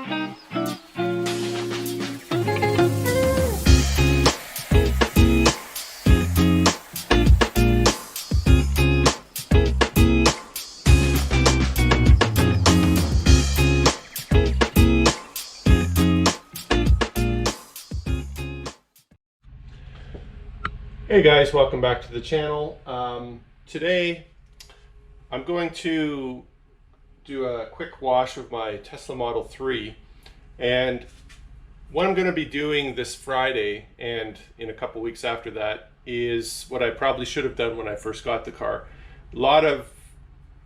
Hey guys, welcome back to the channel. Today I'm going to do a quick wash of my Tesla Model 3, and what I'm going to be doing this Friday and in a couple weeks after that is what I probably should have done when I first got the car. A lot of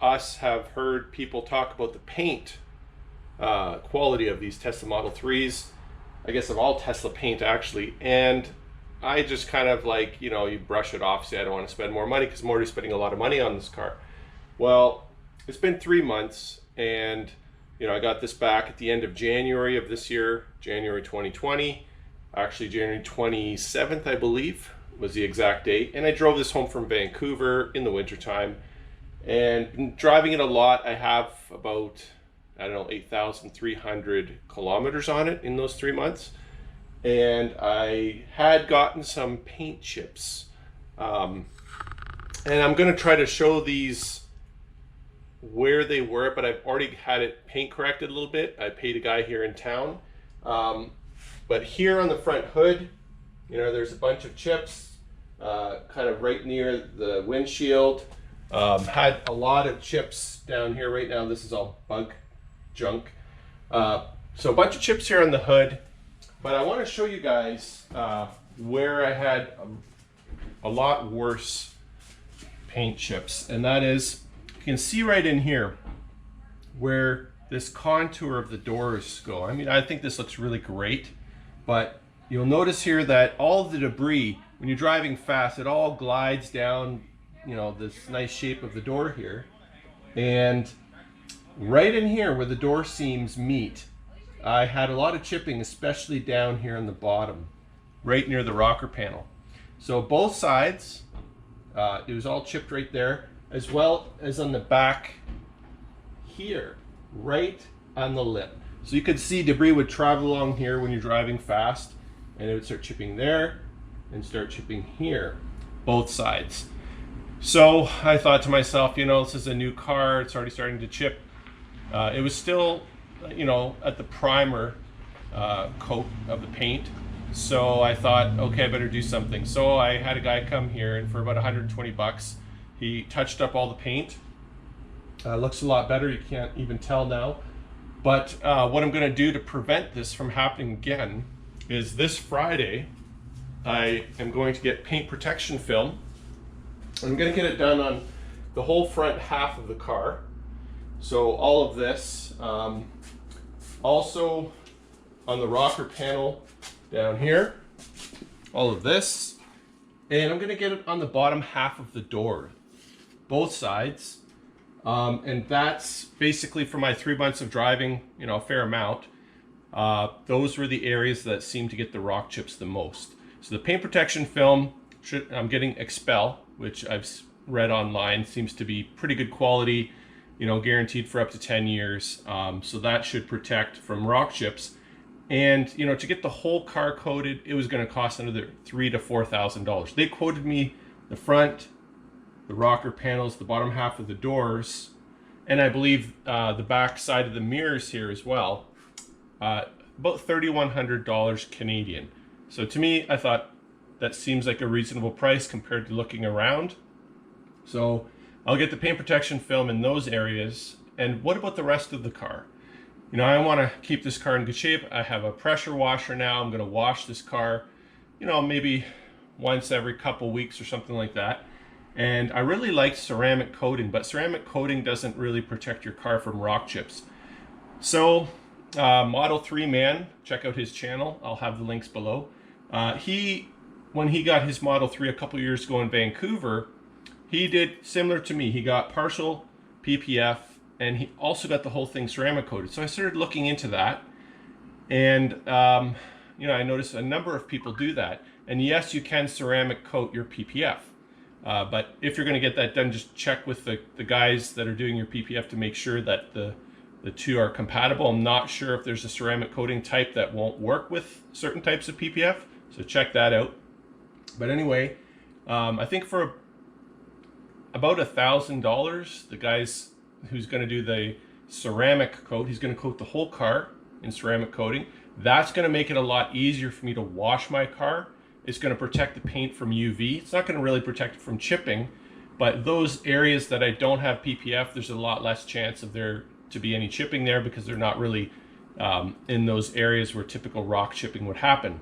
us have heard people talk about the paint quality of these Tesla Model 3s, I guess of all Tesla paint actually, and I just kind of like, you brush it off, say I don't want to spend more money because I'm already spending a lot of money on this car. Well, it's been 3 months, and I got this back at the end of January of this year, January 2020. Actually, January 27th, I believe, was the exact date. And I drove this home from Vancouver in the wintertime, and been driving it a lot. I have about, 8,300 kilometers on it in those 3 months. And I had gotten some paint chips, and I'm going to try to show these where they were, but I've already had it paint corrected a little bit. I paid a guy here in town, but here on the front hood, there's a bunch of chips kind of right near the windshield. Had a lot of chips down here. Right now this is all bug junk, so a bunch of chips here on the hood. But I want to show you guys where I had a lot worse paint chips, and that is, you can see right in here where this contour of the doors go. I mean, I think this looks really great, but you'll notice here that all the debris, when you're driving fast, it all glides down, this nice shape of the door here. And right in here where the door seams meet, I had a lot of chipping, especially down here on the bottom, right near the rocker panel. So both sides, it was all chipped right there, as well as on the back here, right on the lip. So you could see debris would travel along here when you're driving fast, and it would start chipping there and start chipping here, both sides. So I thought to myself, this is a new car, it's already starting to chip. It was still at the primer coat of the paint. So I thought, okay, I better do something. So I had a guy come here, and for about 120 bucks, he touched up all the paint. Looks a lot better, you can't even tell now. But what I'm gonna do to prevent this from happening again is this Friday, I am going to get paint protection film. I'm gonna get it done on the whole front half of the car. So all of this, also on the rocker panel down here, all of this, and I'm going to get it on the bottom half of the door, both sides, and that's basically for my 3 months of driving, a fair amount. Those were the areas that seem to get the rock chips the most. So the paint protection film, I'm getting Expel, which I've read online, seems to be pretty good quality, guaranteed for up to 10 years. So that should protect from rock chips. And, to get the whole car coated, it was going to cost another $3,000 to $4,000. They quoted me the front, the rocker panels, the bottom half of the doors, and I believe the back side of the mirrors here as well, about $3,100 Canadian. So to me, I thought that seems like a reasonable price compared to looking around. So I'll get the paint protection film in those areas. And what about the rest of the car? I want to keep this car in good shape. I have a pressure washer now. I'm going to wash this car, maybe once every couple weeks or something like that. And I really like ceramic coating, but ceramic coating doesn't really protect your car from rock chips. So Model 3 Man, check out his channel. I'll have the links below. When he got his Model 3 a couple years ago in Vancouver, he did similar to me. He got partial PPF, and he also got the whole thing ceramic coated. So I started looking into that, and I noticed a number of people do that. And yes, you can ceramic coat your PPF, but if you're going to get that done, just check with the guys that are doing your PPF to make sure that the the two are compatible. I'm not sure if there's a ceramic coating type that won't work with certain types of PPF, so check that out. But anyway, I think for about $1,000, the guy's who's going to do the ceramic coat, he's going to coat the whole car in ceramic coating. That's going to make it a lot easier for me to wash my car. It's going to protect the paint from UV. It's not going to really protect it from chipping, but those areas that I don't have PPF, there's a lot less chance of there to be any chipping there because they're not really in those areas where typical rock chipping would happen.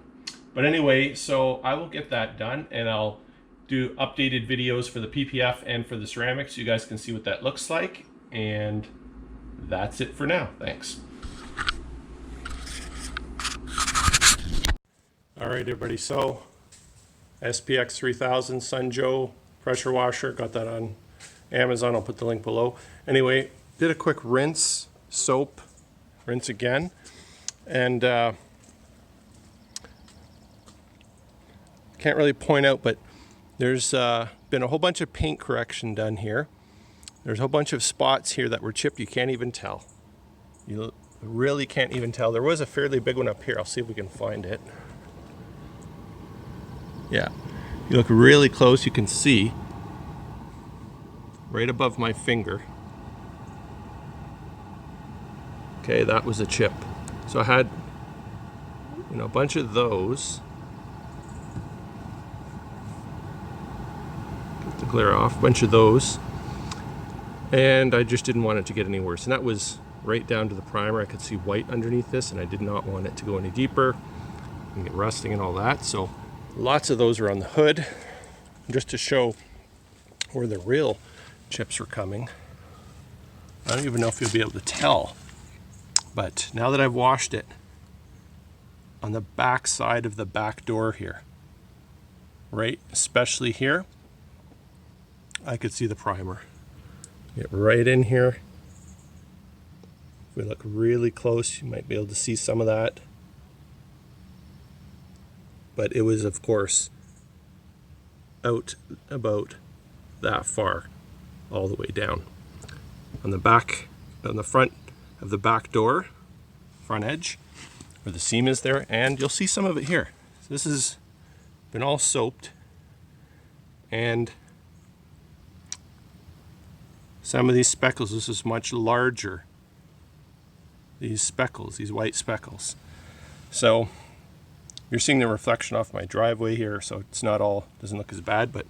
But anyway, so I will get that done, and I'll do updated videos for the PPF and for the ceramics so you guys can see what that looks like. And that's it for now. Thanks. All right, everybody. So SPX 3000 Sunjoe pressure washer. Got that on Amazon. I'll put the link below. Anyway, did a quick rinse, soap, rinse again. And can't really point out, but there's been a whole bunch of paint correction done here. There's a whole bunch of spots here that were chipped. You can't even tell. You really can't even tell. There was a fairly big one up here. I'll see if we can find it. Yeah, you look really close, you can see right above my finger. Okay, that was a chip. So I had, you know, a bunch of those. Get the glare off, a bunch of those. And I just didn't want it to get any worse. And that was right down to the primer. I could see white underneath this, and I did not want it to go any deeper and get rusting and all that. So lots of those are on the hood, just to show where the real chips are coming. I don't even know if you'll be able to tell, but now that I've washed it, on the back side of the back door here, right, especially here, I could see the primer. Get right in here. If we look really close, you might be able to see some of that. But it was, of course, out about that far, all the way down. On the back, on the front of the back door, front edge, where the seam is there, and you'll see some of it here. So this has been all soaped, and some of these speckles, this is much larger. These speckles, these white speckles. So you're seeing the reflection off my driveway here, so it's not all, doesn't look as bad, but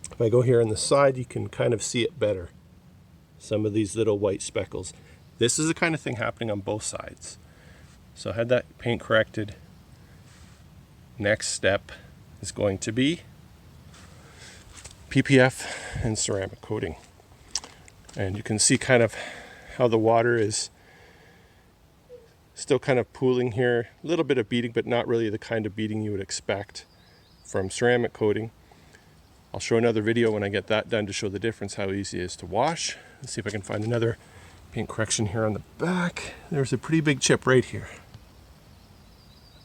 if I go here on the side, you can kind of see it better. Some of these little white speckles. This is the kind of thing happening on both sides. So I had that paint corrected. Next step is going to be PPF and ceramic coating. And you can see kind of how the water is still kind of pooling here. A little bit of beading, but not really the kind of beading you would expect from ceramic coating. I'll show another video when I get that done to show the difference, how easy it is to wash. Let's see if I can find another paint correction here on the back. There's a pretty big chip right here.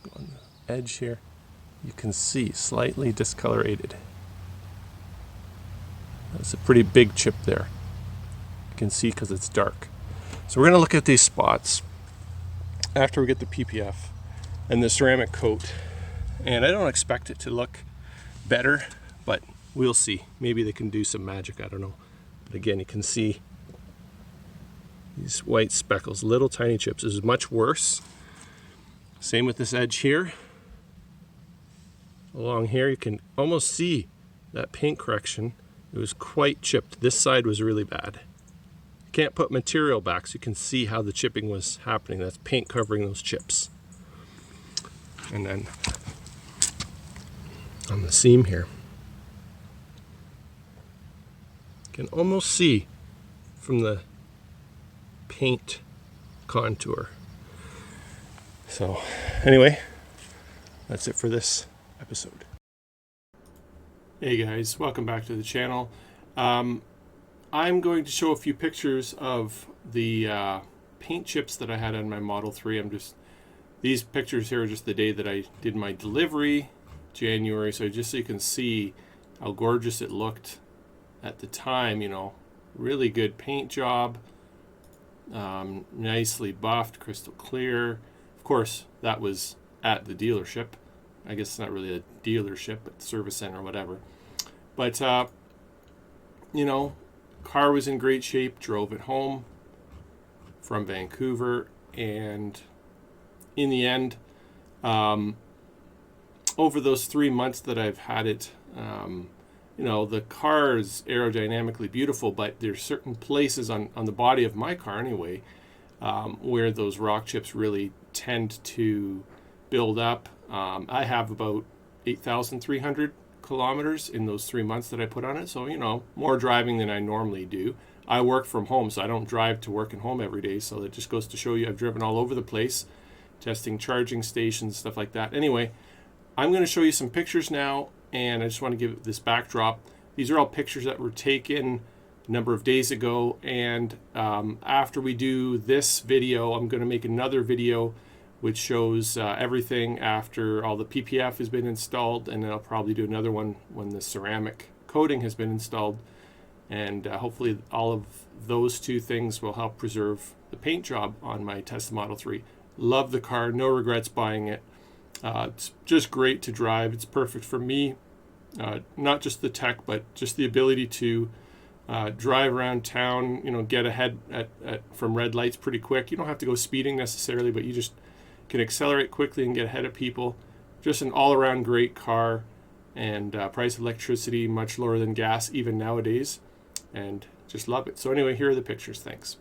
Go on the edge here. You can see slightly discolorated. That's a pretty big chip there. You can see because it's dark. So we're going to look at these spots after we get the PPF and the ceramic coat. And I don't expect it to look better, but we'll see. Maybe they can do some magic, I don't know. But again, you can see these white speckles, little tiny chips. This is much worse. Same with this edge here. Along here, you can almost see that paint correction. It was quite chipped. This side was really bad. You can't put material back, so you can see how the chipping was happening. That's paint covering those chips. And then on the seam here, you can almost see from the paint contour. So anyway, that's it for this episode. Hey guys, welcome back to the channel. I'm going to show a few pictures of the paint chips that I had on my Model 3. These pictures here are just the day that I did my delivery, January, so just so you can see how gorgeous it looked at the time, you know. Really good paint job, nicely buffed, crystal clear. Of course, that was at the dealership. I guess it's not really a dealership, but service center or whatever. But, you know, car was in great shape, drove it home from Vancouver, and in the end, over those 3 months that I've had it, you know, the car is aerodynamically beautiful, but there's certain places on the body of my car anyway, where those rock chips really tend to build up. I have about 8,300 kilometers in those 3 months that I put on it. So, you know, more driving than I normally do. I work from home, so I don't drive to work and home every day. So that just goes to show you I've driven all over the place, testing charging stations, stuff like that. Anyway, I'm going to show you some pictures now, and I just want to give this backdrop. These are all pictures that were taken a number of days ago, and after we do this video, I'm going to make another video which shows everything after all the PPF has been installed, and then I'll probably do another one when the ceramic coating has been installed, and hopefully all of those two things will help preserve the paint job on my Tesla Model 3. Love the car, no regrets buying it. It's just great to drive. It's perfect for me, not just the tech, but just the ability to drive around town, you know, get ahead from red lights pretty quick. You don't have to go speeding necessarily, but you just can accelerate quickly and get ahead of people. Just an all-around great car, and price of electricity much lower than gas even nowadays, and just love it. So anyway, here are the pictures. Thanks.